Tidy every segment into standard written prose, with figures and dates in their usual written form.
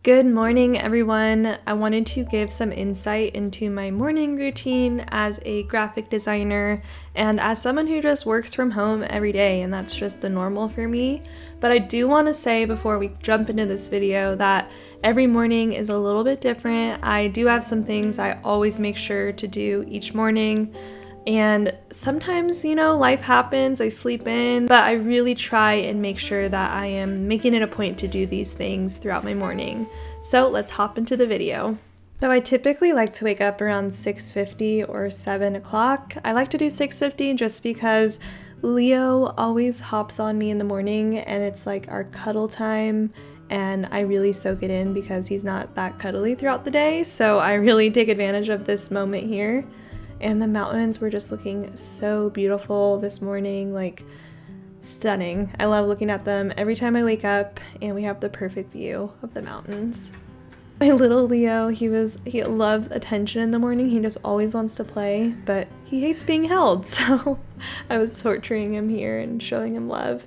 Good morning, everyone. I wanted to give some insight into my morning routine as a graphic designer and as someone who just works from home every day, and that's just the normal for me. But I do want to say before we jump into this video that every morning is a little bit different. I do have some things I always make sure to do each morning. And sometimes, life happens, I sleep in, but I really try and make sure that I am making it a point to do these things throughout my morning. So let's hop into the video. So I typically like to wake up around 6:50 or 7 o'clock. I like to do 6:50 just because Leo always hops on me in the morning and it's like our cuddle time. And I really soak it in because he's not that cuddly throughout the day. So I really take advantage of this moment here. And the mountains were just looking so beautiful this morning, like stunning. I love looking at them every time I wake up, and we have the perfect view of the mountains. My little Leo, he loves attention in the morning. He just always wants to play, but he hates being held. So I was torturing him here and showing him love.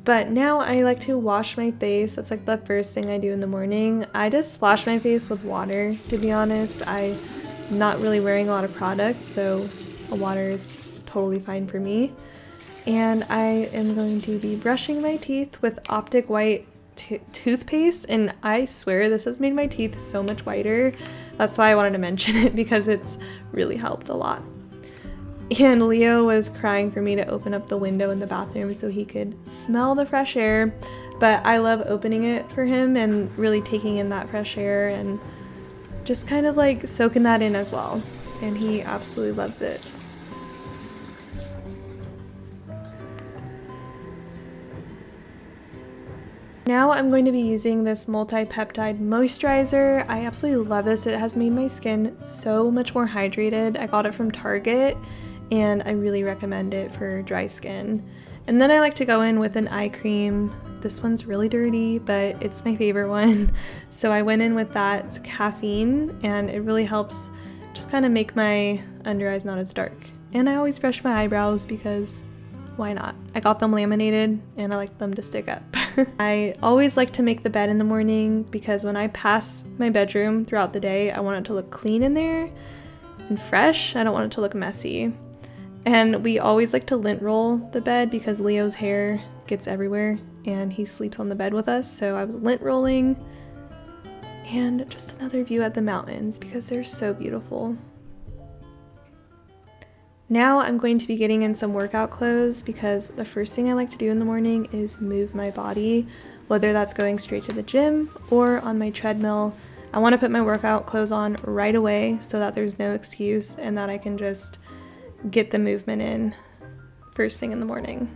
But now I like to wash my face. That's like the first thing I do in the morning. I just splash my face with water, to be honest. I'm not really wearing a lot of products, so water is totally fine for me. And I am going to be brushing my teeth with Optic White toothpaste, and I swear this has made my teeth so much whiter. That's why I wanted to mention it, because it's really helped a lot. And Leo was crying for me to open up the window in the bathroom so he could smell the fresh air, but I love opening it for him and really taking in that fresh air and just kind of like soaking that in as well, and he absolutely loves it. Now I'm going to be using this multi-peptide moisturizer. I absolutely love this. It has made my skin so much more hydrated. I got it from Target and I really recommend it for dry skin. And then I like to go in with an eye cream. This one's really dirty, but it's my favorite one. So I went in with that. It's caffeine, and it really helps just kind of make my under eyes not as dark. And I always brush my eyebrows because why not? I got them laminated and I like them to stick up. I always like to make the bed in the morning because when I pass my bedroom throughout the day, I want it to look clean in there and fresh. I don't want it to look messy. And we always like to lint roll the bed because Leo's hair gets everywhere and he sleeps on the bed with us. So I was lint rolling, and just another view at the mountains because they're so beautiful. Now I'm going to be getting in some workout clothes because the first thing I like to do in the morning is move my body, whether that's going straight to the gym or on my treadmill. I want to put my workout clothes on right away so that there's no excuse and that I can just get the movement in first thing in the morning.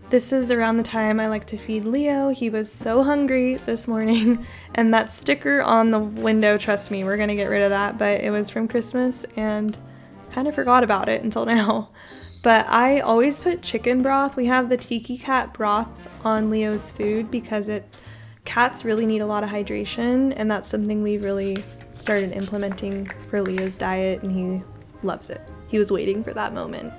This is around the time I like to feed Leo. He was so hungry this morning, and that sticker on the window, trust me, we're gonna get rid of that, but it was from Christmas and kind of forgot about it until now. But I always put chicken broth. We have the Tiki Cat broth on Leo's food because cats really need a lot of hydration, and that's something we really started implementing for Leo's diet, and he loves it. He was waiting for that moment.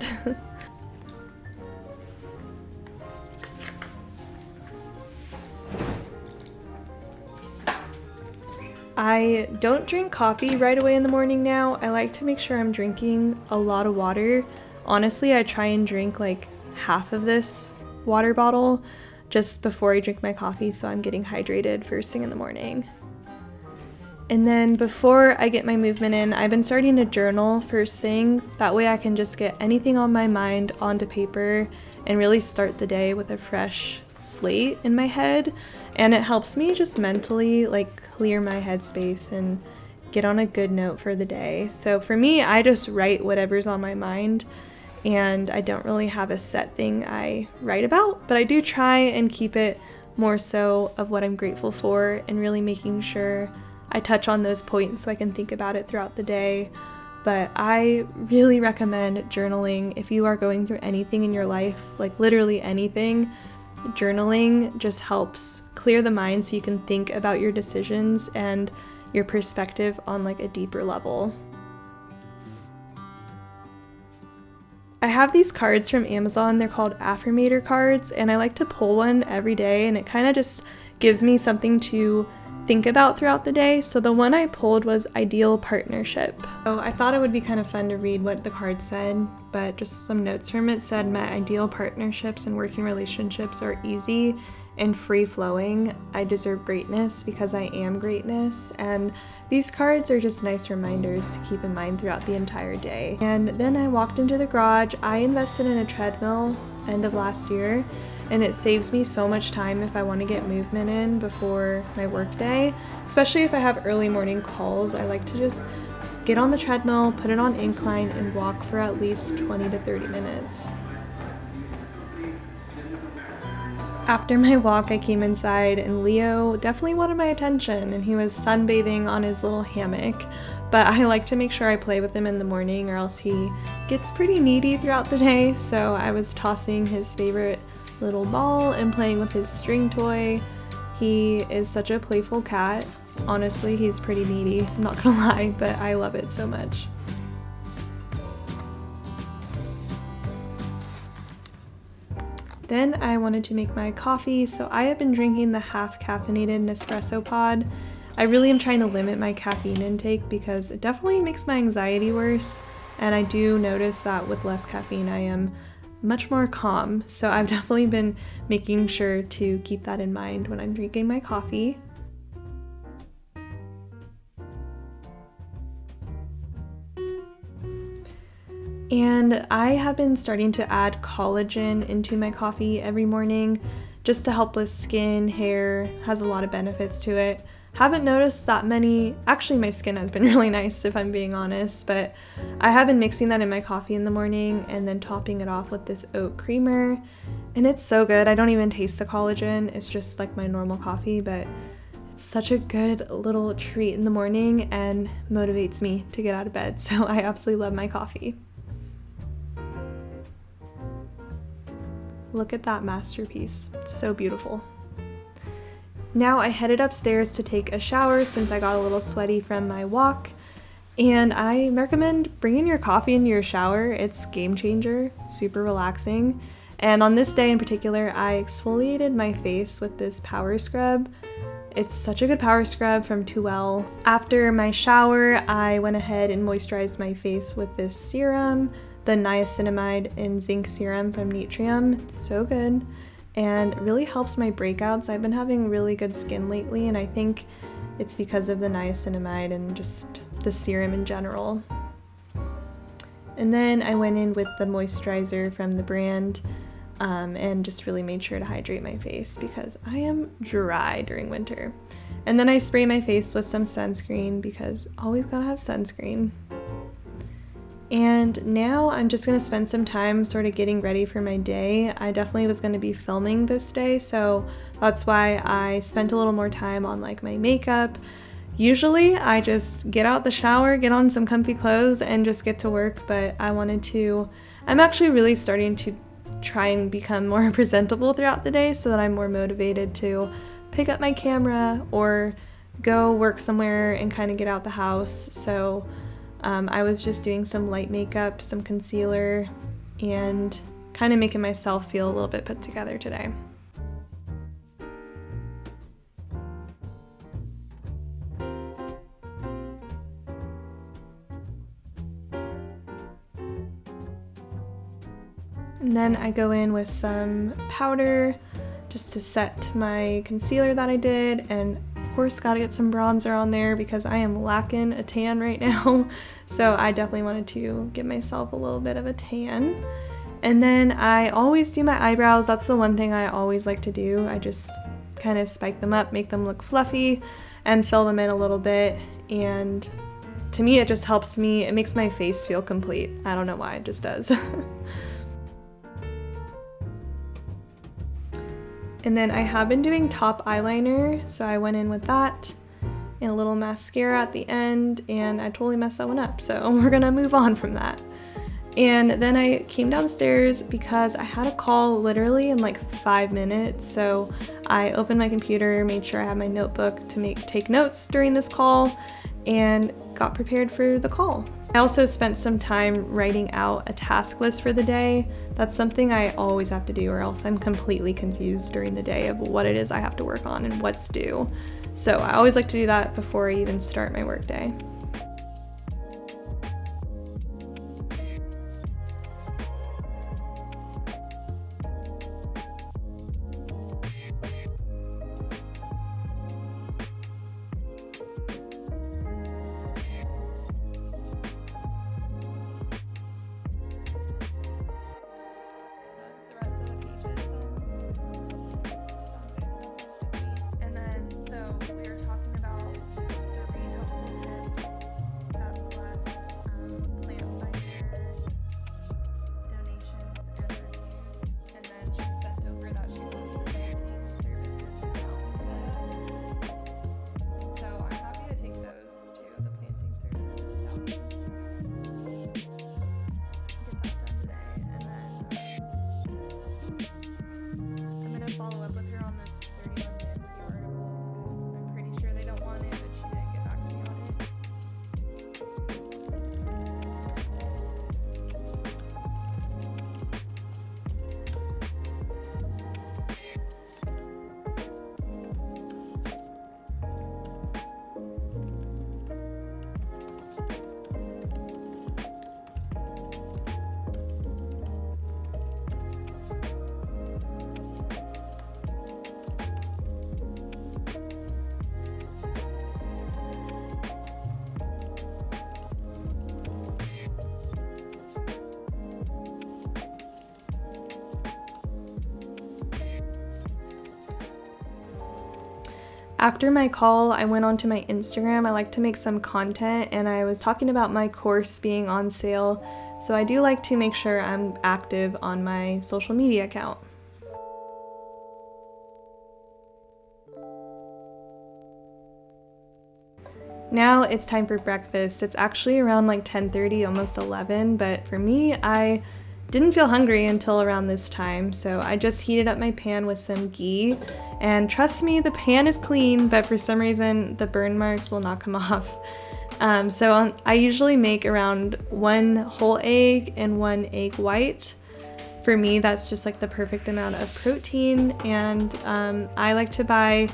I don't drink coffee right away in the morning now. I like to make sure I'm drinking a lot of water. Honestly, I try and drink like half of this water bottle just before I drink my coffee so I'm getting hydrated first thing in the morning. And then before I get my movement in, I've been starting to journal first thing. That way I can just get anything on my mind onto paper and really start the day with a fresh slate in my head, and it helps me just mentally like clear my headspace and get on a good note for the day. So for me, I just write whatever's on my mind, and I don't really have a set thing I write about, but I do try and keep it more so of what I'm grateful for and really making sure I touch on those points so I can think about it throughout the day. But I really recommend journaling if you are going through anything in your life, like literally anything. Journaling just helps clear the mind so you can think about your decisions and your perspective on like a deeper level. I have these cards from Amazon. They're called Affirmation Cards, and I like to pull one every day, and it kind of just gives me something to think about throughout the day. So the one I pulled was Ideal Partnership. So I thought it would be kind of fun to read what the card said, but just some notes from it said, "My ideal partnerships and working relationships are easy and free-flowing. I deserve greatness because I am greatness." And these cards are just nice reminders to keep in mind throughout the entire day. And then I walked into the garage. I invested in a treadmill end of last year, and it saves me so much time if I want to get movement in before my work day, especially if I have early morning calls. I like to just get on the treadmill, put it on incline, and walk for at least 20 to 30 minutes. After my walk, I came inside, and Leo definitely wanted my attention, and he was sunbathing on his little hammock, but I like to make sure I play with him in the morning or else he gets pretty needy throughout the day. So I was tossing his favorite little ball and playing with his string toy. He is such a playful cat. Honestly, he's pretty needy, I'm not gonna lie, but I love it so much. Then I wanted to make my coffee, so I have been drinking the half caffeinated Nespresso pod. I really am trying to limit my caffeine intake because it definitely makes my anxiety worse, and I do notice that with less caffeine I am much more calm, so I've definitely been making sure to keep that in mind when I'm drinking my coffee. And I have been starting to add collagen into my coffee every morning just to help with skin, hair, has a lot of benefits to it. Haven't noticed that many, actually my skin has been really nice if I'm being honest, but I have been mixing that in my coffee in the morning and then topping it off with this oat creamer, and it's so good. I don't even taste the collagen, it's just like my normal coffee, but it's such a good little treat in the morning and motivates me to get out of bed, so I absolutely love my coffee. Look at that masterpiece, it's so beautiful. Now I headed upstairs to take a shower since I got a little sweaty from my walk, and I recommend bringing your coffee into your shower. It's game changer, super relaxing. And on this day in particular, I exfoliated my face with this power scrub. It's such a good power scrub from 2Well. After my shower, I went ahead and moisturized my face with this serum, the niacinamide and zinc serum from Nutrium. It's so good and really helps my breakouts. I've been having really good skin lately, and I think it's because of the niacinamide and just the serum in general. And then I went in with the moisturizer from the brand and just really made sure to hydrate my face because I am dry during winter. And then I spray my face with some sunscreen because always gotta have sunscreen. And now I'm just going to spend some time sort of getting ready for my day. I definitely was going to be filming this day, so that's why I spent a little more time on like my makeup. Usually I just get out the shower, get on some comfy clothes, and just get to work, but I'm actually really starting to try and become more presentable throughout the day so that I'm more motivated to pick up my camera or go work somewhere and kind of get out the house. So I was just doing some light makeup, some concealer, and kind of making myself feel a little bit put together today. And then I go in with some powder just to set my concealer that I did, and of course gotta get some bronzer on there because I am lacking a tan right now. So I definitely wanted to give myself a little bit of a tan. And then I always do my eyebrows. That's the one thing I always like to do. I just kind of spike them up, make them look fluffy, and fill them in a little bit. And to me, it just helps me. It makes my face feel complete. I don't know why, it just does. And then I have been doing top eyeliner, so I went in with that and a little mascara at the end, and I totally messed that one up, so we're gonna move on from that. And then I came downstairs because I had a call literally in like 5 minutes, so I opened my computer, made sure I had my notebook to take notes during this call, and got prepared for the call. I also spent some time writing out a task list for the day. That's something I always have to do, or else I'm completely confused during the day of what it is I have to work on and what's due. So I always like to do that before I even start my workday. After my call, I went onto my Instagram. I like to make some content, and I was talking about my course being on sale, so I do like to make sure I'm active on my social media account. Now it's time for breakfast. It's actually around like 10:30, almost 11, but for me, I didn't feel hungry until around this time, so I just heated up my pan with some ghee, and trust me, the pan is clean, but for some reason the burn marks will not come off. I usually make around 1 whole egg and 1 egg white. For me, that's just like the perfect amount of protein, and I like to buy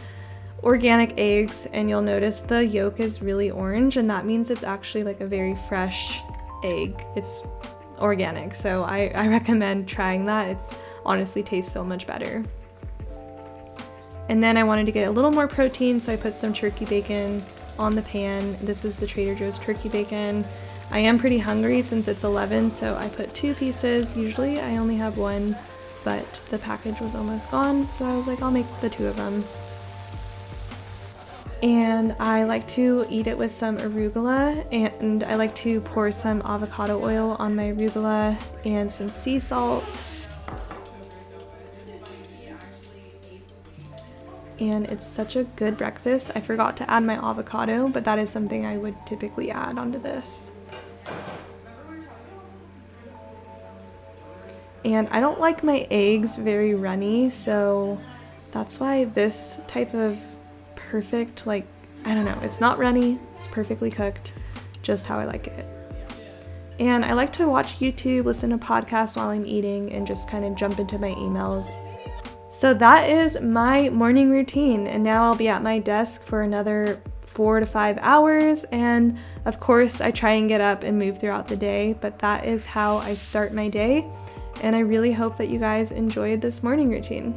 organic eggs, and you'll notice the yolk is really orange, and that means it's actually like a very fresh egg. It's organic, so I recommend trying that. It's honestly tastes so much better. And then I wanted to get a little more protein, so I put some turkey bacon on the pan. This is the Trader Joe's turkey bacon. I am pretty hungry since it's 11, so I put 2 pieces. Usually I only have 1, but the package was almost gone, so I was like, I'll make the 2 of them. And I like to eat it with some arugula, and I like to pour some avocado oil on my arugula and some sea salt. And it's such a good breakfast. I forgot to add my avocado, but that is something I would typically add onto this. And I don't like my eggs very runny, so that's why this type of perfect, like, I don't know, it's not runny, it's perfectly cooked, just how I like it. And I like to watch YouTube, listen to podcasts while I'm eating, and just kind of jump into my emails. So that is my morning routine, and now I'll be at my desk for another 4 to 5 hours, and of course I try and get up and move throughout the day, but that is how I start my day, and I really hope that you guys enjoyed this morning routine.